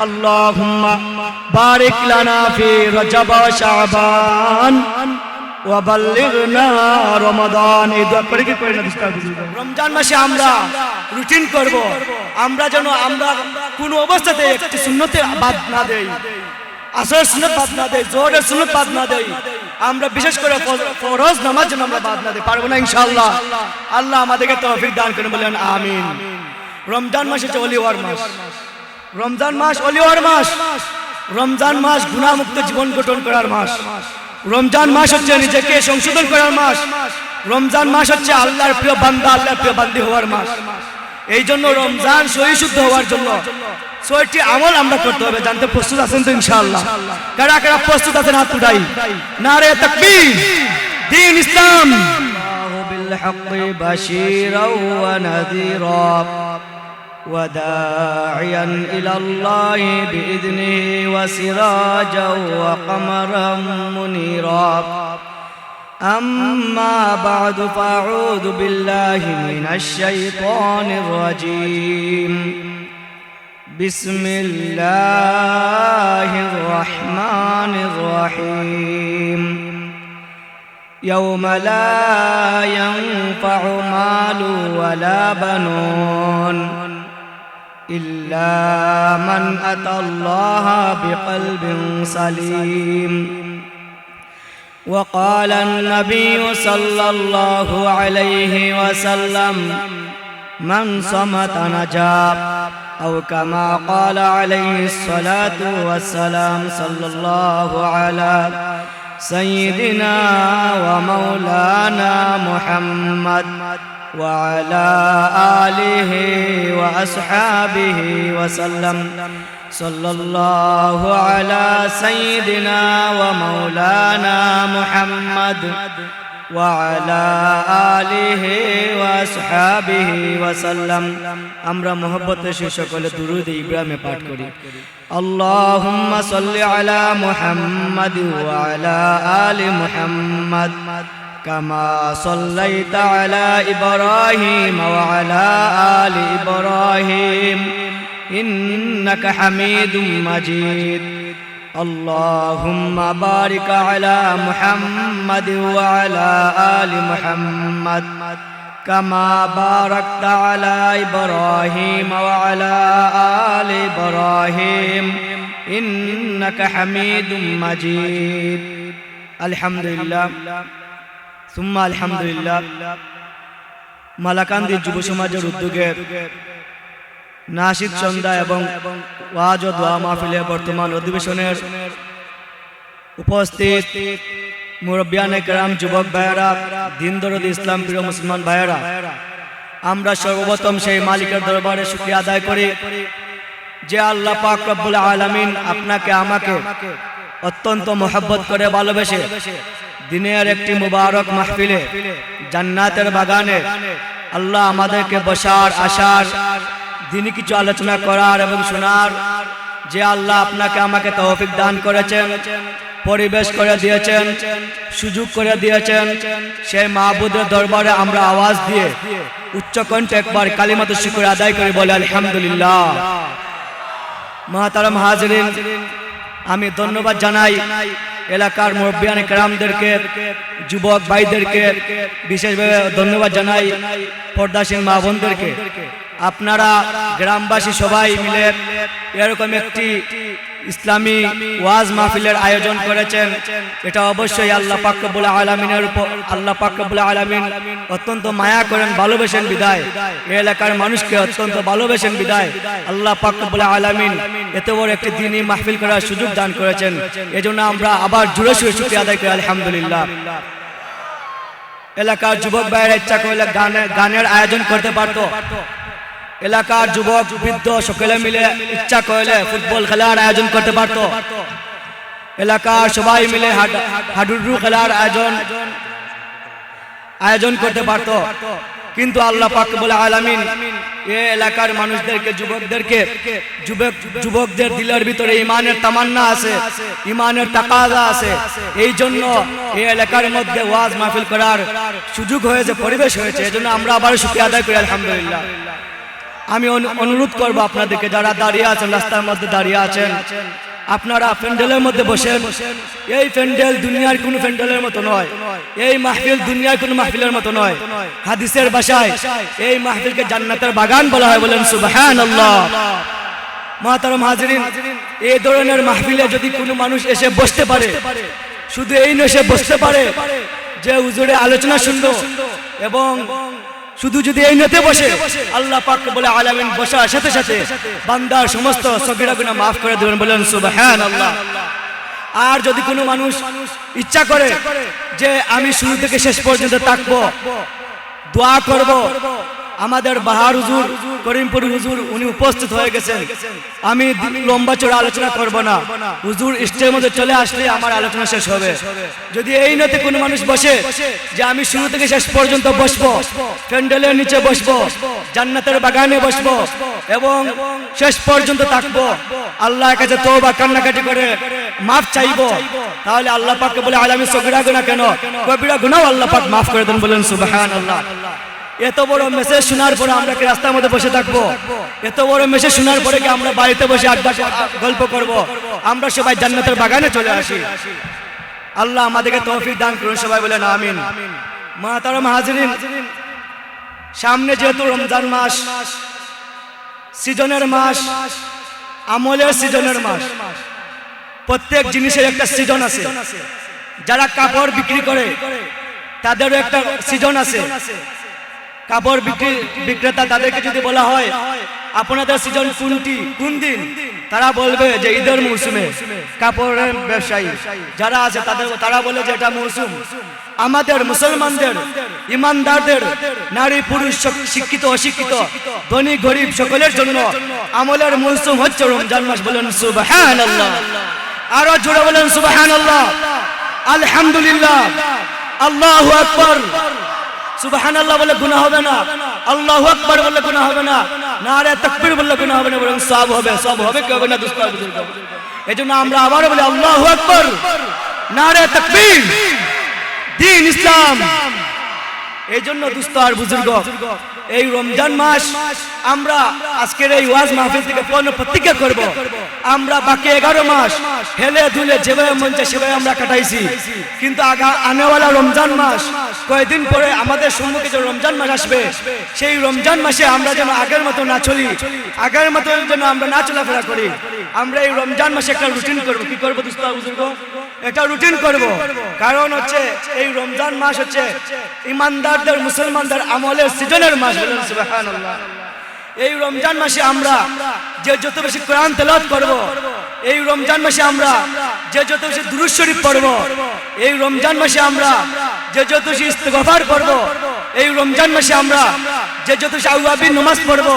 আল্লাহুম্মা বারিক লানা ফি রজব ওয়া শাবান ওয়া বাল্লিগনা রমাদান। এই দোয়া করে কি করে না রমজান মাসে আমরা রুটিন করব, আমরা যেন আমরা কোন অবস্থাতে একটি সুন্নতে বাদ না দেই, আসর সুন্নত বাদ না দেই, জোহরের সুন্নত বাদ না দেই, আমরা বিশেষ করে ফরজ নামাজ যেন আমরা বাদ না দিই। পারবো না ইনশাআল্লাহ? আল্লাহ আমাদেরকে তৌফিক দান করেন, বলেন আমিন। রমজান মাস হচ্ছে ওলি হওয়ার মাস। রমজান মাস ওলি হওয়ার মাস। রমজান মাস গুনাহমুক্ত জীবন গঠন করার মাস। রমজান মাস হচ্ছে নিজেকে সংশোধন করার মাস। রমজান মাস হচ্ছে আল্লাহর প্রিয় বান্দা, আল্লাহর প্রিয় বান্দি হওয়ার মাস। এই জন্য রমজান সহিশুদ্ধ হওয়ার জন্য ৬টি আমল আমরা করতে হবে। জানতে প্রস্তুত আছেন তো ইনশাআল্লাহ? কারা কারা প্রস্তুত আছেন হাত উঠাই। নারে তাকবীর। দ্বীন ইসলাম। আল্লাহু বিল হাক্কি বাশীরাও ওয়া নাযীরা ওয়া দাঈয়ান ইলাল্লাহি বিইذনিহি ওয়া সিরাজাও ওয়া কমারাম মুনীরা। أما بعد فأعوذ بالله من الشيطان الرجيم. بسم الله الرحمن الرحيم. يوم لا ينفع مال ولا بنون إلا من أتى الله بقلب سليم. وقال النبي صلى الله عليه وسلم من صمت نجا، أو كما قال عليه الصلاة والسلام. صلى الله على سيدنا ومولانا محمد وعلى آله وأصحابه وسلم. صلى الله على سيدنا ومولانا محمد وعلى آله وأصحابه وسلم. আমরা মহব্বতের সাথে সকলে দুরূদ ইব্রাহিমে পাঠ করি। اللهم صل على محمد وعلى آل محمد كما صليت على إبراهيم وعلى آل إبراهيم إنك حميد مجيد. اللهم بارك على محمد وعلى آل محمد كما باركت على إبراهيم وعلى آل إبراهيم إنك حميد مجيد. الحمد لله ثم الحمد لله. মালাকান্দি যুব সমাজের উদ্যোগে নাশিদ সন্ধ্যা এবং ওয়াজ ও দোয়া মাহফিলের বর্তমান অধিবেশনের উপস্থিত মুরব্বিয়ানে কেরাম, যুবক ভাইয়েরা, দিন দরদি ইসলাম প্রিয় মুসলমান ভাইয়েরা, আমরা সর্বপ্রথম সেই মালিকের দরবারে শুকরিয়া আদায় করি যে আল্লাহ পাক রব্বুল আলামিন আপনাকে আমাকে অত্যন্ত মহব্বত করে ভালোবেসে দিনের একটি মুবারক মাহফিলে, জান্নাতের বাগানে আল্লাহ আমাদেরকে বসার, আসার, দিনে কিছু আলোচনা করার এবং শোনার যে আল্লাহ আপনাকে আমাকে তৌফিক দান করেছেন, পরিবেশ করে দিয়েছেন, সুযোগ করে দিয়েছেন, সেই মাহবুদের দরবারে আমরা আওয়াজ দিয়ে উচ্চ কণ্ঠে একবার কালিমাতুশ শুকর আদায় করে বলে আলহামদুলিল্লাহ। মুহতারাম হাজিরিন, আমি ধন্যবাদ জানাই এলাকার মুরব্বিয়ানে কেরামদেরকে, যুবক ভাইদেরকে, বিশেষভাবে ধন্যবাদ জানাই পর্দাশীল মা বোনদেরকে। আপনারা গ্রামবাসী সবাই মিলে এরকম একটি ইসলামী ওয়াজ মাহফিলের আয়োজন করেছেন। এটা অবশ্যই আল্লাহ পাক রব্বুল আলামিনের উপর, আল্লাহ পাক রব্বুল আলামিন অত্যন্ত মায়া করেন, ভালোবেসেন বিদায়, এই এলাকার মানুষকে অত্যন্ত ভালোবেসেন বিদায় আল্লাহ পাক রব্বুল আলামিন এত বড় একটি দ্বীনি মাহফিল করার সুযোগ দান করেছেন। এজন্য আমরা আবার জোরে সোরে শুকরিয়া আদায় করি আলহামদুলিল্লাহ। এলাকার যুবক ভাইয়েরা ইচ্ছা করলে গানের আয়োজন করতে পারতো, এলাকার যুবক বৃদ্ধ সকলে মিলে ইচ্ছা করলে ফুটবল খেলার আয়োজন করতে পারত, এলাকার সবাই মিলে হাডুডু খেলার আয়োজন করতে পারত। কিন্তু আল্লাহ পাক রব্বুল আলামিন এই এলাকার মানুষদেরকে, যুবকদের দিলের ভিতরে ঈমানের তামান্না আছে, ঈমানের তাকাজা আছে, এই জন্য এই এলাকার মধ্যে ওয়াজ মাহফিল করার সুযোগ হয়েছে, পরিবেশ হয়েছে। এই জন্য আমরা আবার শুকরিয়া আদায় করি আলহামদুলিল্লাহ। আমি অনুরোধ করব আপনাদেরকে, যারা দাঁড়িয়ে আছেন, রাস্তার মধ্যে দাঁড়িয়ে আছেন, আপনারা প্যান্ডেলের মধ্যে বসেন। এই প্যান্ডেল দুনিয়ার কোনো প্যান্ডেলের মতো নয়, এই মাহফিল দুনিয়ার কোনো মাহফিলের মতো নয়। হাদিসের ভাষায় এই মাহফিলকে জান্নাতের বাগান বলা হয়, বলেন সুবহানাল্লাহ। মুহতারাম হাজিরিন, এই ধরনের মাহফিলে যদি কোনো মানুষ এসে বসতে পারে, শুধু এই নয় এসে বসতে পারে যে হুজুরে আলোচনা শুনলো, এবং শুধু যদি এই নিতে বসে, আল্লাহ পাক বলে আলামিন বসার সাথে সাথে বান্দার সমস্ত সগীরা গুনাহ maaf করে দেবেন, বলেন সুবহানাল্লাহ। আর যদি কোনো মানুষ ইচ্ছা করে যে আমি শুরু থেকে শেষ পর্যন্ত থাকবো, দোয়া করব, আমাদের বাহার হুজুর, করিমপুর হুজুর উনি উপস্থিত হয়ে গেছেন, আমি লম্বা চড়া আলোচনা করব না, হুজুর স্টেজের মধ্যে চলে আসলে আমার আলোচনা শেষ হবে। যদি এই নতে কোনো মানুষ বসে যে আমি শুরু থেকে শেষ পর্যন্ত বসবো, প্যান্ডেলের নিচে বসবো, জান্নাতের বাগানে বসবো এবং শেষ পর্যন্ত থাকবো, আল্লাহর কাছে তওবা কান্নাকাটি করে মাফ চাইবো, তাহলে আল্লাহ পাককে বলে আলামিন সগীরা গুনাহ কেন, কবিরা গুনাহ আল্লাহ পাক মাফ করে দেন, বলেন সুবহানাল্লাহ। এত বড় মেসেজ শোনার পরে আমরা কি রাস্তার মধ্যে বসে থাকবো? এত বড় মেসেজ শোনার পরে কি আমরা বাড়িতে বসে আড্ডা গল্প করব? আমরা সবাই জান্নাতের বাগানে চলে আসি। আল্লাহ আমাদেরকে তৌফিক দান করুন, সবাই বলেন আমিন। মুহতারাম হাজিরিন, সামনে যেহেতু রমজান মাস, সিজনের মাস, আমলের সিজনের মাস, প্রত্যেক জিনিসের একটা সিজন আছে। যারা কাপড় বিক্রি করে তাদেরও একটা সিজন আছে। কাপড় বিক্রেতা তাদেরকে যদি বলা হয় আপনাদের সিজন কোনটি, কোন দিন, তারা বলবে যে ঈদের মৌসুমে। কাপড়ের ব্যবসায়ী যারা আছে তারা বলে যে এটা মৌসুম। আমাদের মুসলমানদের, ইমানদারদের, নারী পুরুষ, শিক্ষিত অশিক্ষিত, ধনী গরিব সকলের জন্য আমলের মৌসুম হচ্ছে রমজান মাস, বলেন সুবহানাল্লাহ। আরো জোরে বলেন সুবহানাল্লাহ, আলহামদুলিল্লাহ, আল্লাহু আকবার। সুবহানাল্লাহ বলে গুনাহ হবে না, আল্লাহু আকবার বলে গুনাহ হবে না, নারে তাকবীর বলে গুনাহ হবে না, বরং সওয়াব হবে। সওয়াব হবে কি হবে না দোস্ত? এজন্য আমরা আবারো বলি আল্লাহু আকবার, নারে তাকবীর, দ্বীন ইসলাম। এইজন্য দোস্ত আর বুজুর্গ, এই রমজান মাস আমরা আজকের এই ওয়াজ মাহফিল থেকে প্রতিজ্ঞা করব, আমরা বাকি 11 মাস হেলে দুলে যেভাবে মন চায় সেভাবে আমরা কাটাইছি, কিন্তু আনেওয়ালা রমজান মাস কয়েকদিন পরে আমাদের সম্মুখে যে রমজান মাস আসবে, সেই রমজান মাসে আমরা যেন আগের মতো না চলি, আগের মতো যেন আমরা না চলাফেরা করি। আমরা এই রমজান মাসে একটা রুটিন করব। কি করব দোস্ত বুজুর্গ? একটা রুটিন করব। কারণ হচ্ছে এই রমজান মাস হচ্ছে ইমানদারদের, মুসলমানদের আমলের সিজনের মাস, বলেন সুবহানাল্লাহ। এই রমজান মাসে আমরা যে যত বেশি কোরআন তেলাওয়াত করব, এই রমজান মাসে আমরা যে যত বেশি দুরূদ শরীফ পড়ব, এই রমজান মাসে আমরা যে যত বেশি ইস্তিগফার করব, এই রমজান মাসে আমরা যে যত বেশি আওয়াবিন নামাজ পড়ব,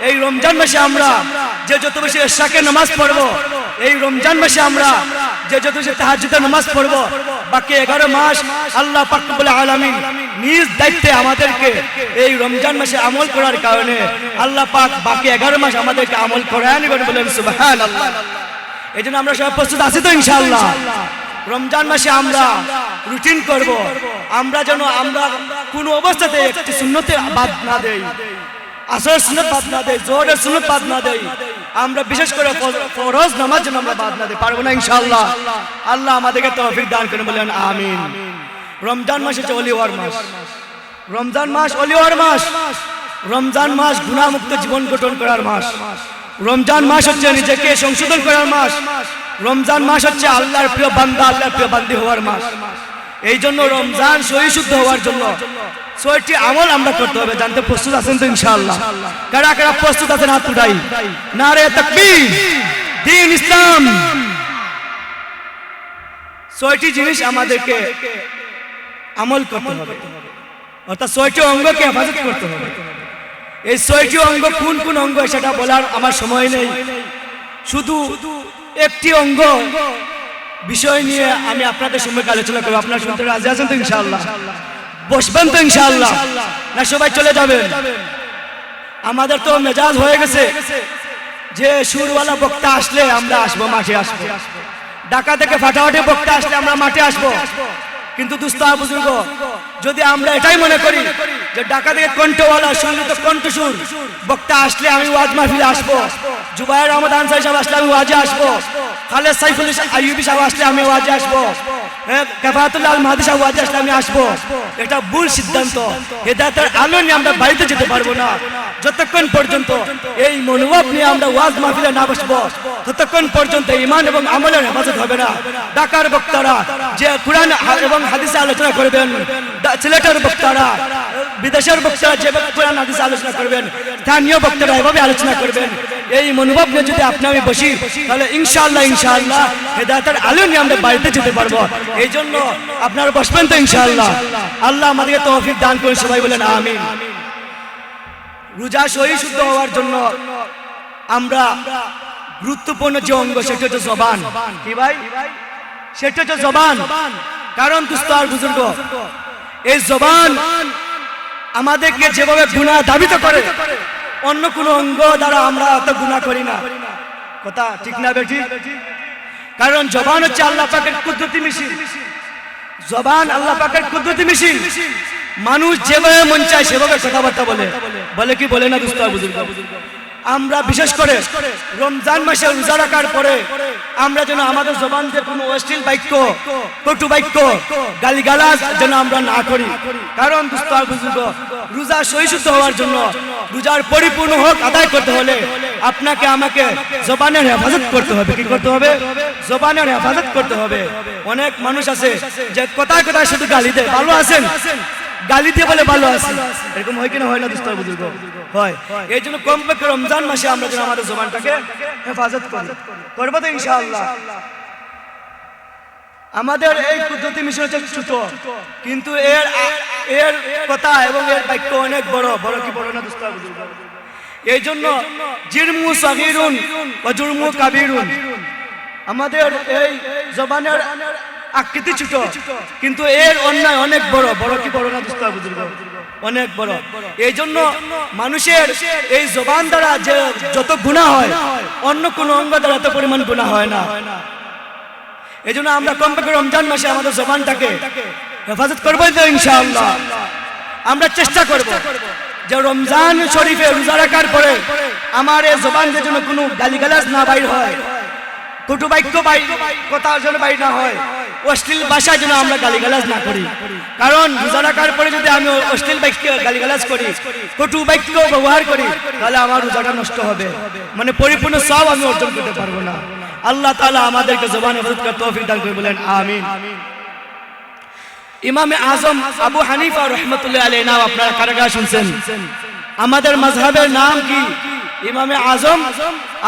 এই রমজান মাসে আমরা যে যত বেশি ইশাকে নামাজ পড়ব, এই রমজান মাসে আমরা যে যত বেশি তাহাজ্জুদের নামাজ পড়ব, বাকি 11 মাস আল্লাহ পাক রব্বুল আলামিন নিজ দায়িত্বে আমাদেরকে এই রমজান মাসে আমল করার কারণে আল্লাহ পাক বাকি 11 মাস আমাদেরকে আমল করায় নেবেন, বলেন সুবহানাল্লাহ। এজন্য আমরা সবাই প্রস্তুত আছি তো ইনশাআল্লাহ? রমজান মাসে আমরা রুটিন করব, আমরা যেন আমরা কোনো অবস্থাতে একটি সুন্নতে বাদ না দেই, আসর সুন্নত বাদ না দেই, জোহরের সুন্নত বাদ না দেই, আমরা বিশেষ করে ফরজ নামাজ যেন আমরা বাদ না দেই। পারবো না ইনশাআল্লাহ? আল্লাহ আমাদেরকে তৌফিক দান করুন, বলেন আমিন। রমজান মাস হচ্ছে ওলিওয়ার মাস। রমজান মাস ওলিওয়ার মাস। রমজান মাস গুনাহমুক্ত জীবন গঠন করার মাস। রমজান মাস হচ্ছে নিজেকে সংশোধন করার মাস। রমজান মাস হচ্ছে আল্লাহর প্রিয় বান্দা, আল্লাহর প্রিয় বান্দি হওয়ার মাস। এই জন্য রমজান সহিশুদ্ধ হওয়ার জন্য 6টি আমল আমরা করতে হবে। জানতে প্রস্তুত আছেন তো ইনশাআল্লাহ? কারা কারা প্রস্তুত আছেন হাত উঠাই। নারে তাকবীর, দ্বীন ইসলাম। 6টি জিনিস আমাদেরকে আমল করতে হবে, অর্থাৎ 6টি অঙ্গকে হেফাজত করতে হবে। এই 6টি অঙ্গ কোন কোন অঙ্গ সেটা বলার আমার সময় নেই। শুধু একটি অঙ্গ বিষয় নিয়ে আমি আপনাদের সঙ্গে আলোচনা করব। আপনারা শুনতে রাজি আছেন তো ইনশাআল্লাহ? বসবেন তো ইনশাআল্লাহ? না সবাই চলে যাবেন? আমাদের তো মেজাজ হয়ে গেছে যে সুরওয়ালা বক্তা আসলে আমরা আসবো, মাঠে আসবো। ঢাকা থেকে ফাটাফাটি বক্তা আসলে আমরা মাঠে আসবো। কিন্তু দুস্তা বুজুর্গ, যদি আমরা এটাই মনে করি যে ঢাকা থেকে কণ্ঠওয়ালা সঙ্গীত কণ্ঠসুর বক্তা আসলে আমি ওয়াজ মাহফিলে আসবো, জুবায়ের আহমদ আনসারী সাহেব আসলে আমি ওয়াজে আসবো, খালেদ সাইফুল আইয়ুবী সাহেব আসলে আমি ওয়াজে আসবো, কাফাতুল্লাহ আল মাহদি সাহেব ওয়াজে আসলে আমি আসবো, এটা ভুল সিদ্ধান্ত। হেদায়েতের আলো নিয়ে আমরা বাড়িতে যেতে পারবো না যতক্ষণ পর্যন্ত এই মনোভাব নিয়ে আমরা ওয়াজ মাহফিলে না বসবো, ততক্ষণ পর্যন্ত ঈমান এবং আমলের হেফাজত হবে না। ঢাকার বক্তারা যে কুরআন এবং হাদিসে আলোচনা করবেন, সিলেটের বক্তারা, বিদেশের বক্তারা যে কুরআন হাদিসে আলোচনা করবেন, স্থানীয় বক্তারা এভাবে আলোচনা করবেন, এই মনোভাব নিয়ে যদি আপনি আমি বসি তাহলে ইনশাআল্লাহ হেদায়েতের আলো নিয়ে আমরা বাড়িতে যেতে পারবো। এই জন্য আপনারা বসবেন তো ইনশাআল্লাহ। আল্লাহ আমাদেরকে তৌফিক দান করুন, সবাই বলেন আমিন। রোজা সহি শুদ্ধ হওয়ার জন্য আমরা গুরুত্বপূর্ণ যে অঙ্গ সেটা হচ্ছে জবান। কি ভাই? সেটা হচ্ছে জবান। কারণ দুস্থ আর বুজুর্গ, এই জবান আমাদেরকে যেভাবে গুনাহ ধাবিত করে, অন্য কোন অঙ্গ দ্বারা আমরা অত গুনাহ করি না। কথা ঠিক না বেটি? কারণ জবান হচ্ছে আল্লাহ পাকের কুদরতি মেশিন। জবান আল্লাহ পাকের কুদরতি মেশিন। মানুষ যেভাবে মন চায় সেভাবে কথাবার্তা বলে, বলে কি বলে না দুস্থ আর বুজুর্গ? আমরা বিশেষ করে রমজান মাসে রোজা রাখার পরে আমরা যেন আমাদের জবান দিয়ে কোনো অশ্লীল বাক্য, কটু বাক্য, গালিগালাজ যেন আমরা না করি। কারণ দুস্থ আর বুজুর্গ, রোজা সহি শুদ্ধ হওয়ার জন্য, রোজার পরিপূর্ণ হক আদায় করতে হলে আপনাকে আমাকে জবানের হেফাজত করতে হবে। কি করতে হবে? জবানের হেফাজত করতে হবে। অনেক মানুষ আছে যে কথায় কথায় শুধু গালি দেয়, ভালো আছেন, গালি দিয়ে বলে ভালো আছে, এরকম হয় কিনা হয় না দুস্থ আর বুজুর্গ? হয়। এই জন্য কমপক্ষে রমজান মাসে আমরা যেন আমাদের জবানটাকে হেফাজত করি, করবো তো ইনশাআল্লাহ। আমাদের এই কুদরতি মিশন হচ্ছে ছোট, কিন্তু এর কথা এবং এর বাক্য অনেক বড়। বড় কি বড় না দুস্থ আর বুজুর্গ? এই জন্য জিরমু সাগীরুন ওয়া জুরমু কাবীরুন। আমাদের এই জবানের আকৃতি ছোট, কিন্তু এর অন্যায় অনেক বড়। বড় কি বড় না দুস্থ আর বুজুর্গ? অনেক বড়। এই জন্য মানুষের এই জবান দ্বারা যে যত গুনাহ হয়, অন্য কোন অঙ্গ দ্বারা এত পরিমাণ গুনাহ হয় না। এই জন্য আমরা কমপক্ষে রমজান মাসে আমাদের জবানটাকে হেফাজত করবো তো ইনশাআল্লাহ। আমরা চেষ্টা করব যে রমজান শরীফে রোজা রাখার পরে আমার এই জবান দিয়ে যেন কোনো গালিগালাজ না বাইর হয়, কটু বাক্য কথা যেন বাইর না হয়, অশ্লীল ভাষা যেন আমরা গালিগালাজ না করি। কারণ রোজা রাখার পরে যদি আমি অশ্লীল বাক্য গালিগালাজ করি, কটু বাক্য ব্যবহার করি, তাহলে আমার রোজাটা নষ্ট হবে, মানে পরিপূর্ণ সওয়াব আমি অর্জন করতে পারবো না। আল্লাহ তাআলা আমাদেরকে জবান হেফাজত করার তৌফিক দান করে, বলেন আমিন। ইমামে আজম আবু হানিফা রাহমাতুল্লাহি আলাইহি নাম আপনারা কারা শুনছেন? আমাদের মাযহাবের নাম কি? ইমামে আজম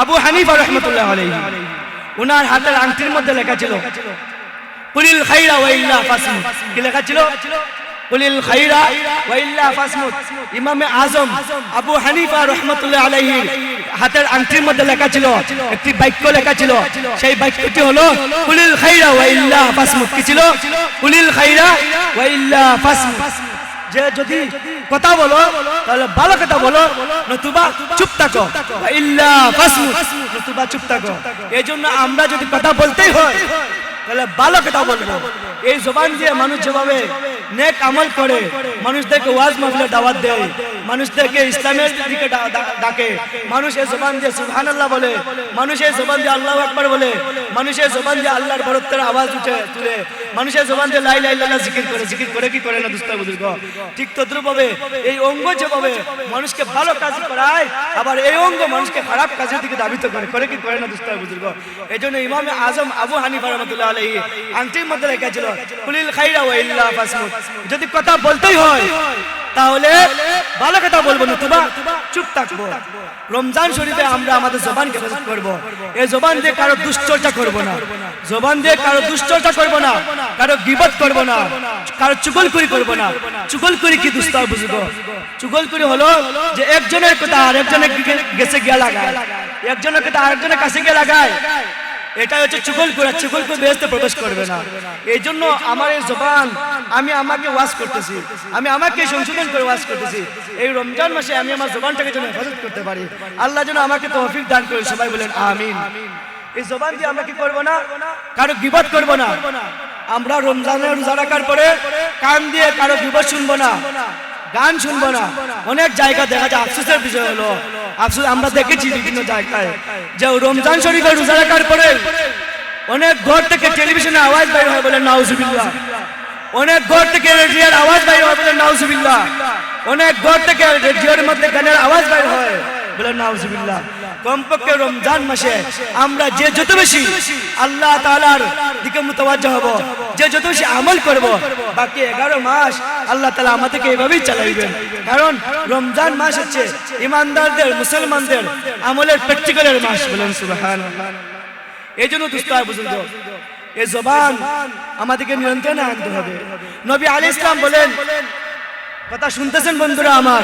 আবু হানিফা রাহমাতুল্লাহি আলাইহি। ওনার হাতের আংটির মধ্যে লেখা ছিল কুলিল খাইরা ওয়া ইল্লা ফাসমুত। কি লেখা ছিল? কুলিল খাইরা ওয়া ইল্লা ফাসমুত। ইমামে আজম আবু হানিফা রাহমাতুল্লাহি আলাইহি হাতের আংটির মধ্যে লেখা ছিল, একটি বাক্য লেখা ছিল। সেই বাক্যটি হলো কুলিল খাইরা ওয়া ইল্লা ফাসমুত। কি ছিল? কুলিল খাইরা ওয়া ইল্লা ফাসমুত। যে যদি কথা বলো তাহলে ভালো কথা বলো, নতুবা চুপ থাকো। ওয়া ইল্লা ফাসমুত, নতুবা চুপ থাকো। এই জন্য আমরা যদি কথা বলতেই হয় তাহলে ভালো কথা বলবো। এই জবান দিয়ে মানুষ যেভাবে নেক আমল করে, মানুষদেরকে ওয়াজ মাহফিলে দাওয়াত দেয়, মানুষদেরকে ইসলামের দিকে ডাকে, মানুষ এই জবান দিয়ে সুবহানাল্লাহ বলে, মানুষ এই জবান দিয়ে আল্লাহু আকবার বলে, মানুষ এই জবান দিয়ে আল্লাহর বরত্বের আওয়াজ তুলে, মানুষ এই জবান দিয়ে লা ইলাহা ইল্লাল্লাহ জিকির করে। জিকির করে কি করে না দুস্থ বুজুর্গ? ঠিক তদ্রুপভাবে এই অঙ্গ যেভাবে মানুষকে ভালো কাজ করায়, আবার এই অঙ্গ মানুষকে খারাপ কাজের দিকে ধাবিত করে কি করে না দুস্থ বুজুর্গ? এই জন্য ইমামে আজম আবু হানিফা রাহমাতুল্লাহি আলাইহি আংটির মধ্যে লেখা ছিল কুলিল খাইরা ওয়া ইল্লা ফাসমুত। যদি কথা বলতেই হয় তাহলে ভালো কথা বলবো, নতুবা চুপ থাকবো। রমজান শরীফে আমরা আমাদের জবানকে হেফাজত করব। এই জবান দিয়ে কারো দুশ্চর্চা করব না, জবান দিয়ে কারো দুশ্চর্চা করব না, কারো গীবত করব না, কারো চুগলখড়ি করব না। চুগলখড়ি কি দুস্থ বুঝব? চুগলখড়ি হলো যে একজনের কথা আরেকজনের গেছে গিয়া লাগায়, একজনের কথা আরেকজনের কাছে গিয়ে লাগায়, এটা হচ্ছে চুগলখড়ি। চুগলখড়ি বেহেশতে প্রবেশ করবে না। এই জন্য আমার এই জবান, আমি আমাকে ওয়াজ করতেছি, আমি আমাকে সংশোধন করে ওয়াজ করতেছি। এই রমজান মাসে আমি আমার জবানটাকে যেন হেফাজত করতে পারি, আল্লাহ যেন আমাকে তৌফিক দান করে। সবাই বলেন আমিন। এই জবান দিয়ে আমরা কি করব না? কারো গীবত করব না, আমরা রমজানের রোজা রাখার পরে কান দিয়ে কারো বিপদ শুনবো না, গান শুনবো না। অনেক জায়গা দেখা যায়, আফসোসের বিষয় হলো, আফসোস আমরা দেখেছি বিভিন্ন জায়গায় যে রমজান শরীফের রোজা রাখার পরে অনেক ঘর থেকে টেলিভিশনে আওয়াজ বাইর হয় বলে নাউজুবিল্লাহ, অনেক ঘর থেকে রেডিওর আওয়াজ বাইর হয় বলে নাউজুবিল্লাহ, অনেক ঘর থেকে রেডিওর মধ্যে গানের আওয়াজ বাইর হয় বলে নাউজুবিল্লাহ। কমপক্ষে রমজান মাসে আমরা যে যত বেশি আল্লাহ তাআলার দিকে মুতাওয়াজ্জা হব, যে যত বেশি আমল করব, বাকি 11 মাস আল্লাহ তাআলা আমাদেরকে এভাবেই চালাইবেন। কারণ রমজান মাস হচ্ছে ইমানদারদের, মুসলমানদের আমলের প্র্যাকটিক্যালের মাস। বলেন সুবহানাল্লাহ। এই জন্য দুস্তার বুজুর্গ, এই জবান আমাদেরকে নিয়ন্ত্রণে আনতে হবে। নবী আলাইহিস সালাম বলেন, কথা শুনতেছেন বন্ধুরা আমার,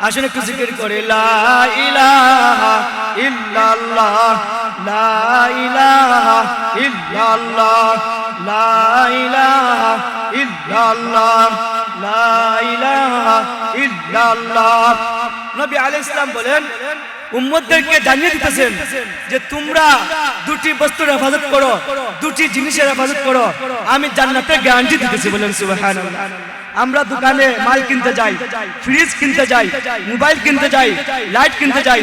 আসুন একটু জিকির করে, লা ইলাহা ইল্লাল্লাহ, লা ইলাহা ইল্লাল্লাহ, লা ইলাহা ইল্লাল্লাহ, লা ইলাহা ইল্লাল্লাহ। নবী আলাইহিস সালাম বলেন, উম্মতদেরকে জানিয়ে দিতেছেন যে তোমরা দুটি বস্তুর হেফাজত করো, দুটি জিনিসের হেফাজত করো, আমি জান্নাতের গ্যারান্টি দিতেছি। বলেন সুবহানাল্লাহ। আমরা দোকানে মাল কিনতে যাই, ফ্রিজ কিনতে যাই, মোবাইল কিনতে যাই, লাইট কিনতে যাই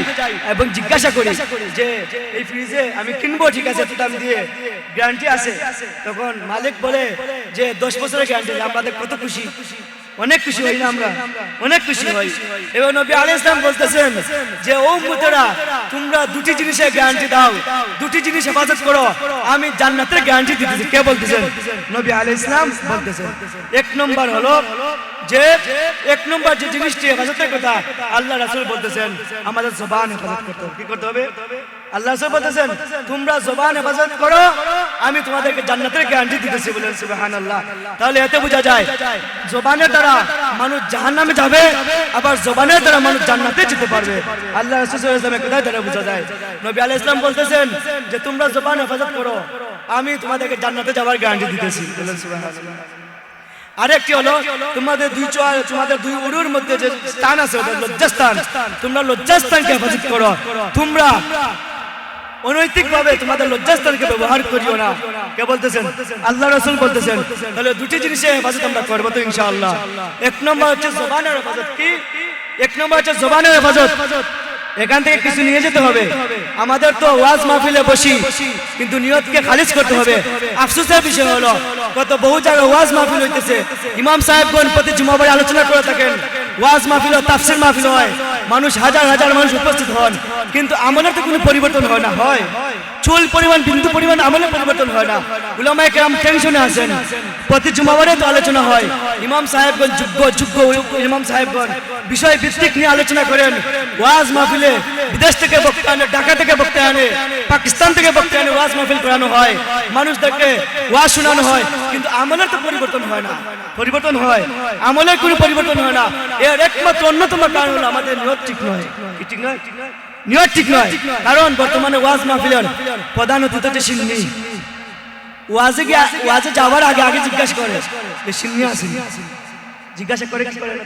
এবং জিজ্ঞাসা করি যে এই ফ্রিজে আমি কিনবো, ঠিক আছে, দাম দিয়ে গ্যারান্টি আছে? তখন মালিক বলে যে 10 বছরের গ্যারান্টি। আমাদের কত খুশি, অনেক খুশি হই না আমরা, অনেক খুশি হই। এবং নবী আলাইহিস সালাম বলতেছেন যে ও উম্মতেরা, তোমরা দুটি জিনিসের গ্যারান্টি দাও, দুটি জিনিস হেফাজত করো, আমি জান্নাতের গ্যারান্টি দিতেছি। কে বলতেছেন? নবী আলাইহিস সালাম বলতেছেন। এক নম্বর হলো যে এক নম্বর যে জিনিসটি হেফাজতের কথা আল্লাহ রাসূল বলতেছেন, আমাদের জবান হেফাজত করতে হবে। কি করতে হবে? আল্লাহ রাসূল বলতেছেন তোমরা জবান হেফাজত করো, আমি তোমাদেরকে জান্নাতের গ্যারান্টি দিতেছি। বলেন সুবহানাল্লাহ। তাহলে এতে বোঝা যায় জবানের দ্বারা মানুষ জাহান্নামে যাবে, আবার জবানের দ্বারা মানুষ জান্নাতে যেতে পারবে। আল্লাহ রাসূল সাল্লাল্লাহু আলাইহি ওয়াসাল্লামের কথা দ্বারা বোঝা যায়। নবী আলাইহিস সালাম বলতেছেন যে তোমরা জবান হেফাজত করো, আমি তোমাদেরকে জান্নাতে যাওয়ার গ্যারান্টি দিতেছি। বলেন সুবহানাল্লাহ। আরেকটি হলো তোমাদের দুই উরুর মধ্যে যে স্থান আছে, লজ্জাস্থান, তোমরা লজ্জাস্থানকে হেফাজত করো। তোমরা অনৈতিক ভাবে তোমাদের লজ্জাস্থানকে ব্যবহার করিও না। কে বলতেছেন? আল্লাহ রাসূল বলতেছেন। তাহলে দুটি জিনিসের হেফাজত আমরা করবো তো ইনশাআল্লাহ। এক নম্বর হচ্ছে জবানের হেফাজত। কি? এক নম্বর হচ্ছে জবানের হেফাজত। এখান থেকে কিছু নিয়ে যেতে হবে। আমাদের তো ওয়াজ মাহফিলে বসি, কিন্তু নিয়তকে খালিজ করতে হবে। আফসোসের বিষয় হলো কত বহু জায়গায় ওয়াজ মাহফিল হইতেছে, ইমাম সাহেবগণ প্রতি জুমাবারে আলোচনা করে থাকেন, ওয়াজ মাহফিল ও তাফসীর মাহফিল হয়, মানুষ হাজার হাজার মানুষ উপস্থিত হন, কিন্তু আমলের তো কোনো পরিবর্তন হয় না। হয় চুল পরিমাণ, বিন্দু পরিমাণ আমলের পরিবর্তন হয় না। উলামায়ে কেরাম টেনশনে আছেন, প্রতি জুমাবারে তো আলোচনা হয়, ইমাম সাহেবগণ যোগ্য ইমাম সাহেবগণ বিষয় ভিত্তিক নিয়ে আলোচনা করেন। ওয়াজ মাহফিলে বিদেশ থেকে বক্তা আনে, ঢাকা থেকে বক্তা আনে, পাকিস্তান থেকে বক্তা আনে, ওয়াজ মাহফিল করানো হয়, মানুষদেরকে ওয়াজ শোনানো হয়, কিন্তু আমলের তো পরিবর্তন হয় না। পরিবর্তন হয়, আমলের কোনো পরিবর্তন হয় না। এর একমাত্র অন্যতম কারণ হলো আমাদের নিয়ত ঠিক নয়। কি ঠিক নয়? নিয়ত ঠিক নয়। কারণ বর্তমানে ওয়াজ মাহফিলের প্রধান অতিথি হচ্ছে সিন্নি। ওয়াজে যাওয়ার আগে আগে জিজ্ঞাসা করে যে সিন্নি আসেনি, জিজ্ঞাসা করে কি করে না,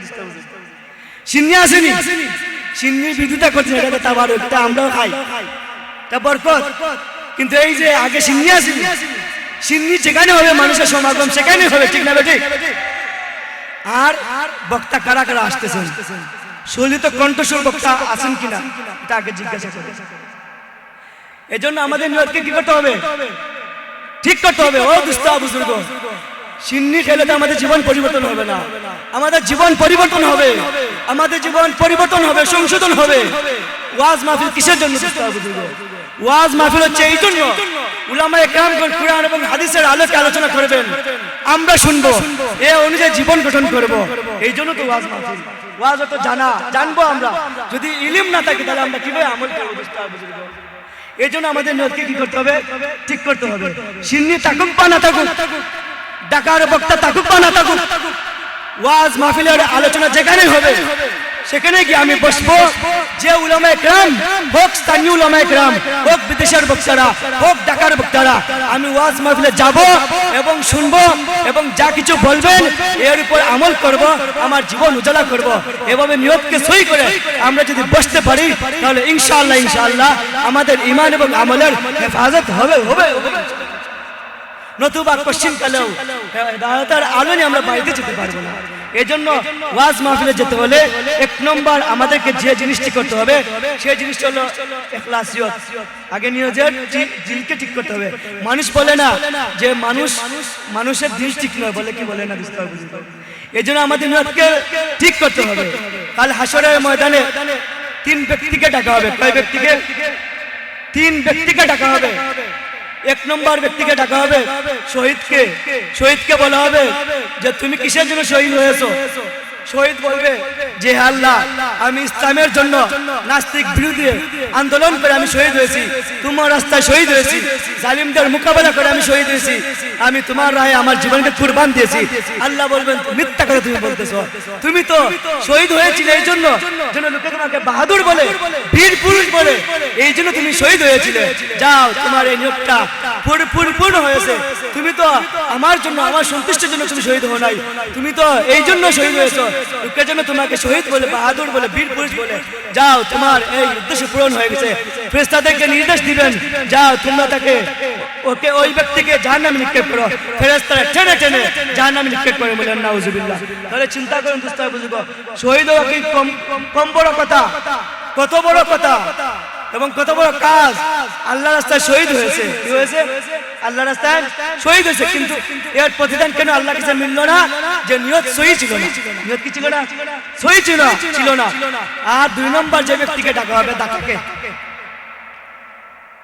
সিন্নি আসেনি, সিন্নি বিদ্যুতা করছে, এটা তাবারক, এটা আমরাও খাই, তা বরকত। কিন্তু এই যে আগে সিন্নি আসেনি, সিন্নি যেখানে হবে মানুষের সমাগম সেখানে হবে, ঠিক না বেঠিক? আর বক্তা কারা কারা আসতেছেন, শোলিত কণ্ঠস্বর বক্তা আছেন কিনা, এটা আগে জিজ্ঞাসা করে। এজন্য আমাদের নিয়তকে কি করতে হবে? ঠিক করতে হবে। ও দুস্তা বুজুর্গ, সিন্নি খেলে তো আমাদের জীবন পরিবর্তন হবে না। আমাদের জীবন পরিবর্তন হবে, আমাদের জীবন পরিবর্তন হবে, সংশোধন হবে। ওয়াজ মাহফিল কিসের জন্য? ওয়াজ মাহফিল হচ্ছে এই জন্য উলামায়ে কেরামগণ কুরআন এবং হাদিসের আলোকে আলোচনা করবেন, আমরা শুনবো, এই অনুযায়ী জীবন গঠন করব। এই জন্য তো ওয়াজ মাহফিল। ওয়াজ তো জানবো আমরা। যদি ইলম না থাকে তাহলে আমরা কিভাবে আমল করব? এই জন্য আমাদের নিয়তকে কি করতে হবে? ঠিক করতে হবে। সিন্নি থাকুক বা না থাকুক, ঢাকার বক্তা থাকুক বা না থাকুক, ওয়াজ মাহফিলের আলোচনা যেখানে হবে সেখানে গিয়ে আমি বসবো। যে উলামায়ে কেরাম হোক, স্থানীয় উলামায়ে কেরাম হোক, বিদেশের বক্তারা হোক, ঢাকার বক্তারা, আমি ওয়াজ মাহফিলে যাব এবং শুনবো এবং যা কিছু বলবেন এর উপর আমল করব, আমার জীবন উজালা করব। এভাবে নিয়তকে সহি করে আমরা যদি বসতে পারি তাহলে ইনশাআল্লাহ আমাদের ঈমান এবং আমলের হেফাজত হবে। নতুবা কোশ্চিন কালেও হেদায়েতের আলো নিয়ে আমরা বাড়িতে যেতে পারবো না। এজন্য ওয়াজ মাহফিলে যেতে হলে এক নম্বর আমাদেরকে যে জিনিসটি করতে হবে সেই জিনিসটা হলো ইখলাসিয়ত। আগে নিজের দিলকে ঠিক করতে হবে। মানুষ বলে না যে মানুষের দিল ঠিক নয়, বলে কি বলে না বিস্তার বুঝতে। এজন্য আমাদের নিয়তকে ঠিক করতে হবে। কাল হাসরের ময়দানে 3 ব্যক্তিকে ডাকা হবে। কয় ব্যক্তিকে? 3 ব্যক্তিকে ডাকা হবে। 1 নম্বর ব্যক্তিকে ডাকা হবে শহীদকে। শহীদকে বলা হবে যে তুমি কিসের জন্য শহীদ হয়েছো? শহীদ বলবে যে আল্লাহ, আমি ইসলামের জন্য নাস্তিক বিরোধী আন্দোলন করে আমি শহীদ হয়েছি, তোমার রাস্তায় শহীদ হয়েছি, জালিমদের মোকাবেলা করে আমি শহীদ হয়েছি, আমি তোমার রাহে আমার জীবনকে কুরবান দিয়েছি। আল্লাহ বলবেন মিথ্যা কথা তুমি বলতেছো, তুমি তো শহীদ হয়েছিলে এই জন্য যেন লোকে তোমাকে বাহাদুর বলে, বীর পুরুষ বলে, এই জন্য তুমি শহীদ হয়েছিলে। যাও, তোমার এই নিয়তটা পূর্ণ হয়েছে। তুমি তো আমার জন্য, আমার সন্তুষ্টির জন্য তুমি শহীদ হও নাই, তুমি তো এই জন্য শহীদ হয়েছো। লোকের জন্য তোমাকে শহীদ বলে, বাহাদুর বলে, বীর পুরুষ বলে। যাও, তোমার এই উদ্দেশ্য পূরণ হয়ে গেছে। ফেরেশতাদেরকে নির্দেশ দিবেন, যাও তোমরা তাকে ওই ব্যক্তিকে জাহান্নামে নিক্ষেপ করো। ফেরেশতারা টেনে টেনে জাহান্নামে নিক্ষেপ করে, বলেন নাউজুবিল্লাহ। তাহলে চিন্তা করুন দোস্ত বুঝবো, শহীদ হওয়া কি কম বড় কথা? কত বড় কথা এবং কত বড় কাজ। আল্লাহর রাস্তায় শহীদ হয়েছে। কি হয়েছে? আল্লাহর রাস্তায় শহীদ হয়েছে। কিন্তু এর প্রতিদান কেন আল্লাহর কাছে মিলল না? যে নিয়ত সহি ছিল না। নিয়ত কি ছিল না? সহি ছিল না। আর 2 নম্বর যে ব্যক্তিকে ডাকা হবে, দাতাকে।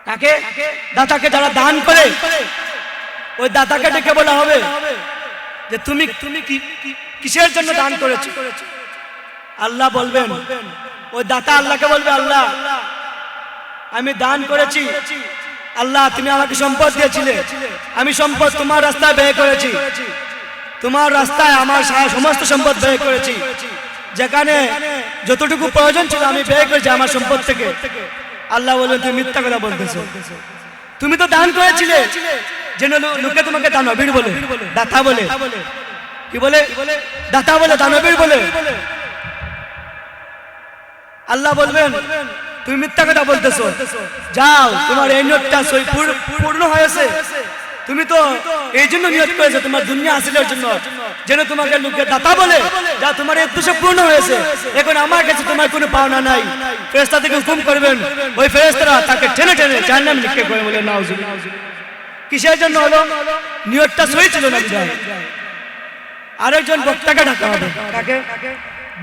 কাকে? দাতাকে। যারা দান করে ওই দাতাকে ডেকে বলা হবে যে তুমি কিসের জন্য দান করেছো? আল্লাহ বলবেন, ওই দাতা আল্লাহকে বলবে, আল্লাহ আমি দান করেছি, আল্লাহ তুমি আমাকে সম্পদ দিয়েছিলে, আমি সম্পদ তোমার রাস্তায় ব্যয় করেছি, তোমার রাস্তায় আমার সমস্ত সম্পদ ব্যয় করেছি, যেখানে যতটুকু প্রয়োজন ছিল আমি ব্যয় করেছি আমার সম্পদ থেকে। আল্লাহ বললেন তুমি মিথ্যা কথা বলতেছো, তুমি তো দান করেছিলে। যেন লোকে তোমাকে দানবীর বলে, দাতা বলে। কি বলে? দাতা বলে, দানবীর বলে। আল্লাহ বলবেন তুমি মিথ্যা কথা বলতেছো, যাও তোমার এই নিয়তটা পূর্ণ হয়েছে। তুমি তো এই জন্য নিয়ত করেছো তোমার দুনিয়া হাসিলের জন্য, যেন তোমাকে লোকে দাতা বলে। যা তোমার এই উদ্দেশ্য পূর্ণ হয়েছে, এখন আমার কাছে তোমার কোনো পাওনা নাই। ফেরেশতা থেকে হুকুম করবেন, ওই ফেরেশতারা তাকে টেনে টেনে জাহান্নামে নিক্ষেপ করে, বলে নাউজুবিল্লাহ। কিসের জন্য হলো? নিয়তটা সহি ছিল না বিধায়। আরেকজন বক্তাকে ডাকা হবে। কাকে?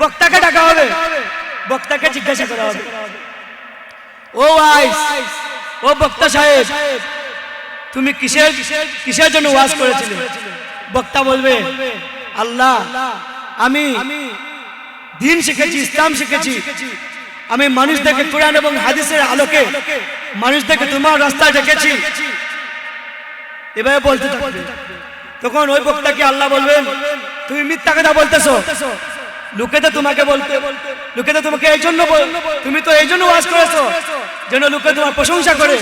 বক্তাকে ডাকা হবে। বক্তাকে জিজ্ঞাসা করা হবে, ও ওয়াইজ, ও বক্তা সাহেব, তুমি কিসের জন্য ওয়াজ করেছিলে? বক্তা বলবে, আল্লাহ আমি দ্বীন শিখেছি, ইসলাম শিখেছি, আমি মানুষদেরকে কোরআন এবং হাদিসের আলোকে মানুষদেরকে তোমার রাস্তায় ডেকেছি। এভাবে বলতে থাকবে। তখন ওই বক্তাকে আল্লাহ বলবেন তুমি মিথ্যা কথা বলতেছো, লোকে তো তোমাকে এই জন্য, তুমি তো এই জন্য ওয়াজ করেছো যেন লোকে তোমার প্রশংসা করে,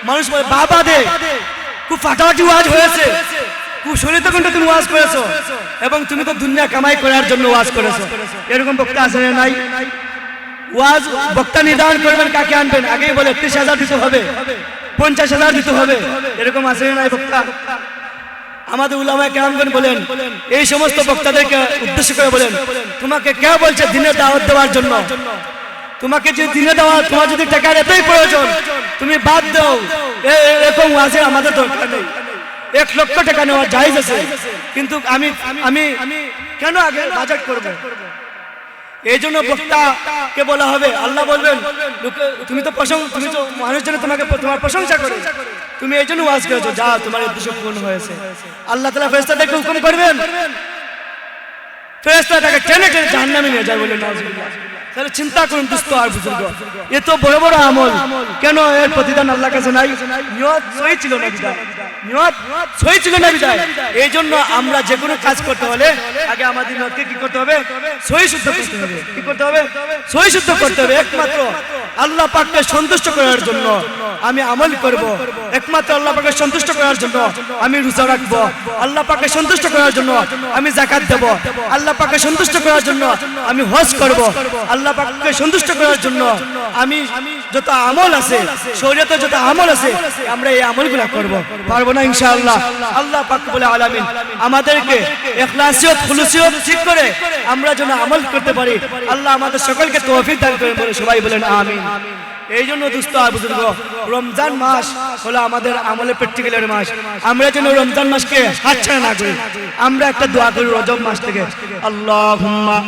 মানুষ বাবা দে, খুব ফাটাফাটি ওয়াজ হয়েছে, খুব শরীর কিন্তু তুমি ওয়াজ করেছো, এবং তুমি তো দুনিয়া কামাই করার জন্য ওয়াজ করেছো। এরকম বক্তা আছে না নাই? ওয়াজ বক্তা নির্ধারণ করবেন কাকে আনবেন, আগেই বলে 30,000 দিতে হবে, 50,000 দিতে হবে। এরকম আছে না নাই বক্তা? আমাদের উলামায়ে কেরামগণ বলেন, এই সমস্ত বক্তাদেরকে উদ্দেশ্য করে বলেন, তোমাকে কে বলছে দ্বীনের দাওয়াত দেওয়ার জন্য? তোমাকে যে দ্বীনের দাওয়াত, তোমার যদি টাকার এতই প্রয়োজন, তুমি বাদ দাও, এরকম ওয়াজে আমাদের দরকার নেই। 1 লক্ষ টাকা নেওয়া জায়েজ আছে, কিন্তু আমি কেন আগে বাজেট করব? এই জন্য বক্তাকে বলা হবে, আল্লাহ বলবেন তুমি তো মানুষজন তোমাকে তোমার প্রশংসা করে, তুমি এই জন্য ওয়াজ করেছো, যা তোমার উদ্দেশ্য পূর্ণ হয়েছে। আল্লাহ তাআলা ফেরেশতাদেরকে হুকুম করবেন, ফেরেশতারা তাকে টেনে টেনে জাহান্নামে নিয়ে যায়, বলে নাউজুবিল্লাহ। তাহলে চিন্তা করুন দোস্ত আর বুজুর্গ, এত বড় বড় আমল, কেন এর প্রতিদান আল্লাহর কাছে নাই? নিয়ত সহি ছিল না বিধায়, নিয়ত সহি ছিল না বিধায়। এই জন্য আমরা যে কোনো কাজ করতে হলে আগে আমাদের নিয়তকে কি করতে হবে? সহি শুদ্ধ করতে হবে। কি করতে হবে? সহি শুদ্ধ করতে হবে। একমাত্র আল্লাহ পাককে সন্তুষ্ট করার জন্য আমি আমল করব, একমাত্র আল্লাহ পাককে সন্তুষ্ট করার জন্য আমি রোজা রাখব, আল্লাহ পাককে সন্তুষ্ট করার জন্য আমি যাকাত দেব, আল্লাহ পাককে সন্তুষ্ট করার জন্য আমি হজ করব, আল্লাহ পাককে সন্তুষ্ট করার জন্য আমি যত আমল আছে, শরীয়তে যত আমল আছে, আমরা এই আমলগুলো করব। পারবো পারবো না ইনশাআল্লাহ। আল্লাহ পাক রব্বুল আলামিন আমাদেরকে ইখলাসিয়ত খুলুসিয়ত ঠিক করে আমরা যেন আমল করতে পারি, আল্লাহ আমাদের সকলকে তৌফিক দান করেন বলে সবাই বলেন আমিন। এই জন্য দোস্ত আর বুজুর্গ, রমজান মাস হলো আমাদের আমলের প্র্যাকটিক্যালের মাস। আমরা যেন রমজান মাসকে হাতছাড়া না করি। আমরা একটা দোয়া করি রজব মাস থেকে, আল্লাহুম্মা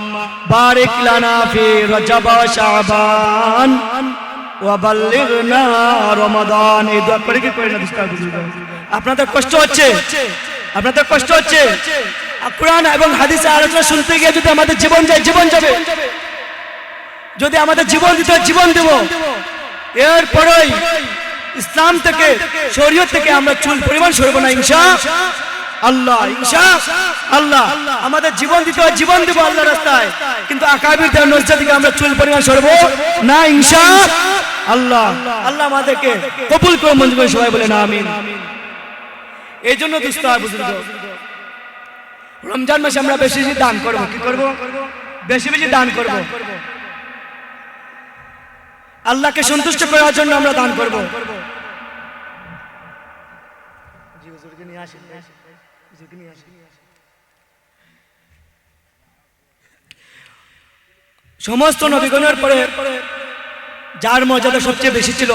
বারিক লানা ফি রজব ওয়া শাবান ওয়া বাল্লিগনা রমাদান। এই দোয়া করে কি করে না দোস্ত আর বুজুর্গ? আপনাদের কষ্ট হচ্ছে, আপনাদের কষ্ট হচ্ছে। কোরআন এবং হাদিসের আলোচনা শুনতে গিয়ে যদি আমাদের জীবন যায়, জীবন যাবে। যদি আমাদের জীবন দিতে জীবন দেব। এরপরেই ইসলাম থেকে, শরীয়ত থেকে আমরা চুল পরিমাণ সরব না ইনশাআল্লাহ। ইনশাআল্লাহ আমাদের জীবন দিতে জীবন দেব আল্লাহর রাস্তায়, কিন্তু আকাবিরদের নজর থেকে আমরা চুল পরিমাণ সরব না ইনশাআল্লাহ। আল্লাহ আমাদেরকে কবুল করে মঞ্জুর করে সবাই বলেন আমিন। এই জন্য দোস্ত আর বুজুর্গ, রমজান মাসে আমরা বেশি বেশি দান করব। কি করব? বেশি বেশি দান করব। আল্লাহকে সন্তুষ্ট করার জন্য আমরা দান করব। সমস্ত নবীগণের পরে যার মর্যাদা সবচেয়ে বেশি ছিল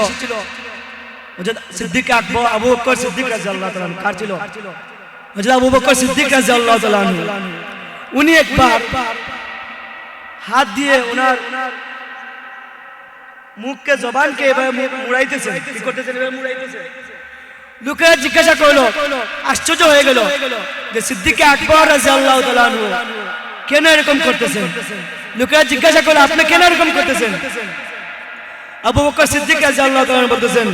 সিদ্দিক আকবর, আবু বকর সিদ্দিক রাদিয়াল্লাহু তাআলা আনহু। কার ছিল? আবু বকর সিদ্দিক রাদিয়াল্লাহু তাআলা আনহু। উনি একবার হাত দিয়ে ওনার মুখকে, জবানকে এভাবে মুড়াইতেছেন। কি করতেছেন? এভাবে মুড়াইতেছেন। লোকেরা জিজ্ঞাসা করলো, আশ্চর্য হয়ে গেল যে সিদ্দিক আকবর রাদিয়াল্লাহু তাআলা আনহু কেন এরকম করতেছেন? লোকেরা জিজ্ঞাসা করলো, আপনি কেন এরকম করতেছেন? আবু বকর সিদ্দিক রাদিয়াল্লাহু তাআলা বলতেছেন,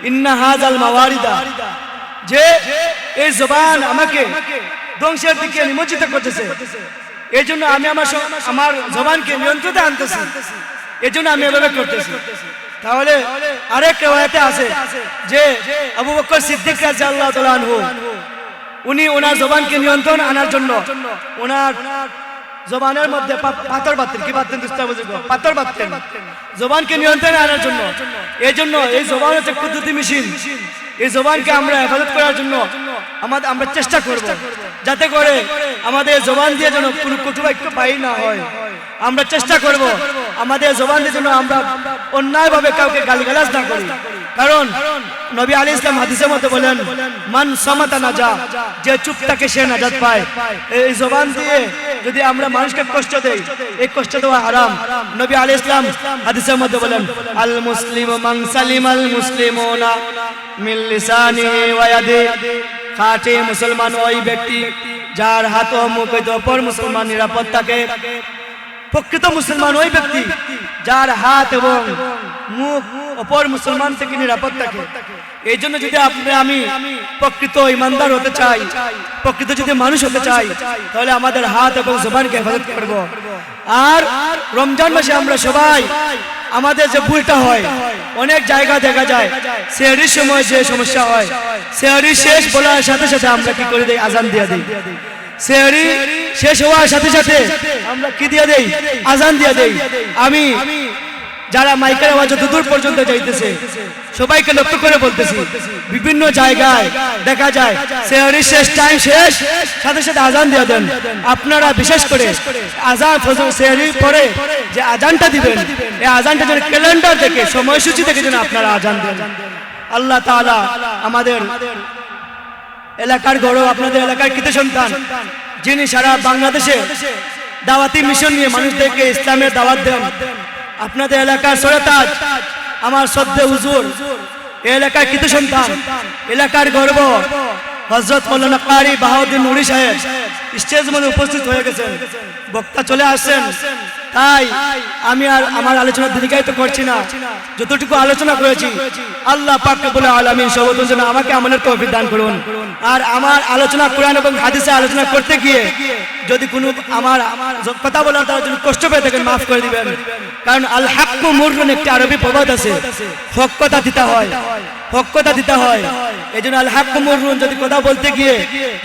ইন্না হাযাল মাওয়ারিদা, যে এই জবান আমাকে ধ্বংসের দিকে নিমজ্জিত করতেছে। এই জন্য আমি আমার জবানকে নিয়ন্ত্রণে আনতেছি। এই জন্য আমি এভাবে করতেছি। তাহলে আরেক রিওয়ায়াতে আছে যে আবু বকর সিদ্দিক রাদিয়াল্লাহু তাআলা আনহু উনি ওনার জবানকে নিয়ন্ত্রণ আনার জন্য ওনার জবানের মধ্যে পাথর বাঁধতেন। কি বাঁধতেন দোস্ত বুজুর্গ? পাথর বাঁধতেন জবানকে নিয়ন্ত্রণে আনার জন্য। এই জন্য এই জবান হচ্ছে কুদরতি মেশিন। এই জবানকে আমরা হেফাজত করার জন্য আমরা চেষ্টা করব, যাতে করে আমাদের জবান দিয়ে যেন কোনো কটু বাক্য বাইর না হয়। আমরা চেষ্টা করব আমাদের জবান দিয়ে যেন আমরা অন্যায়ভাবে কাউকে গালিগালাজ না করি। কারণ নবী আলাইহিস সালাম হাদিসের মধ্যে বলেন, মান সামাতা নাজা, যে চুপ থাকে সে নাজাত পায়। এই জবান দিয়ে যদি আমরা মানুষকে কষ্ট দেই, এই কষ্ট দেওয়া হারাম। নবী আলাইহিস সালাম হাদিসের মধ্যে বলেন, আল মুসলিমু মান সালিমাল মুসলিমুনা মিন লিসানিহি ওয়া ইয়াদিহি, খাঁটি মুসলমান ওই ব্যক্তি যার হাত ও মুখ হইতে অপর মুসলমান নিরাপদ থাকে। প্রকৃত মুসলমান ওই ব্যক্তি যার হাত এবং মুখ অপর মুসলমান থেকে নিরাপদ থাকে। এই জন্য যদি আমি প্রকৃত ইমানদার হতে চাই, প্রকৃত যদি মানুষ হতে চাই, তাহলে আমাদের হাত এবং জবানকে হেফাজত করব। আর রমজান মাসে আমরা সবাই আমাদের যে ভুলটা হয়, অনেক জায়গা দেখা যায় সেহরির সময় যে সমস্যা হয়, সেহরি শেষ বলার সাথে সাথে আমরা কি করে দেই? আজান দিয়ে দিই। সেহরি শেষ হওয়ার সাথে সাথে আমরা কি দিয়ে দেই? আজান দিয়ে দেই। আমি যারা মাইকের আওয়াজ দূর পর্যন্ত যাইতেছে সবাইকে লক্ষ্য করে বলতেছি, বিভিন্ন জায়গায় দেখা যায় সেহরি শেষ, টাইম শেষ, সাথে সাথে আজান দিয়ে দেন। আপনারা বিশেষ করে আজান ফজর সেহরির পরে যে আজানটা দিবেন, এই আজানটা যেন ক্যালেন্ডার থেকে, সময়সূচি থেকে যেন আপনারা আজান দেন। আল্লাহ তাআলা আমাদের এলাকার গৌরব, আপনাদের এলাকার কৃত সন্তান, যিনি সারা বাংলাদেশে দাওয়াতি মিশন নিয়ে মানুষদেরকে ইসলামের দাওয়াত দেন। আপনাদের এলাকার সরতাজ আমার শ্রদ্ধেয় হুজুর, এই এলাকার কৃত সন্তান, এলাকার গর্ব হযরত মাওলানা কারি বাহাউদ্দিন নুরি সাহেব স্টেজ মধ্যে উপস্থিত হয়ে গেছেন। বক্তা চলে আসছেন, তাই আমি আর আমার আলোচনা দীর্ঘায়িত করছি না। যতটুকু আলোচনা করেছি আল্লাহ পাক রব্বুল আলামিন সর্বদার জন্য আমাকে আমলের তৌফিক দান করুন। আর আমার আলোচনা কোরআন এবং হাদিসে আলোচনা করতে গিয়ে যদি কোনো আমার কথা বলার দ্বারা যদি কষ্ট পেয়ে থাকেন, মাফ করে দিবেন। কারণ আল হাক্কু মুররুন একটি আরবি প্রবাদ আছে, হক কথা দিতে হয়, হক কথা দিতে হয়। এই জন্য আল হাক্কু মুররুন, যদি কথা বলতে গিয়ে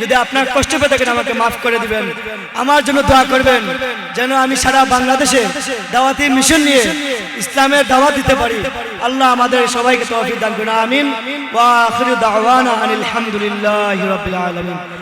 যদি আপনার কষ্ট পেয়ে থাকেন আমাকে মাফ করে দিবেন। আমার জন্য দোয়া করবেন যেন আমি সারা বাংলাদেশে দাওয়াতি মিশন নিয়ে ইসলামের দাওয়াত দিতে পারি। আল্লাহ আমাদের সবাইকে তৌফিক দান করুন আমিন ওয়া আখিরু দাওয়ানা আনিল হামদুলিল্লাহি রাব্বিল আলামিন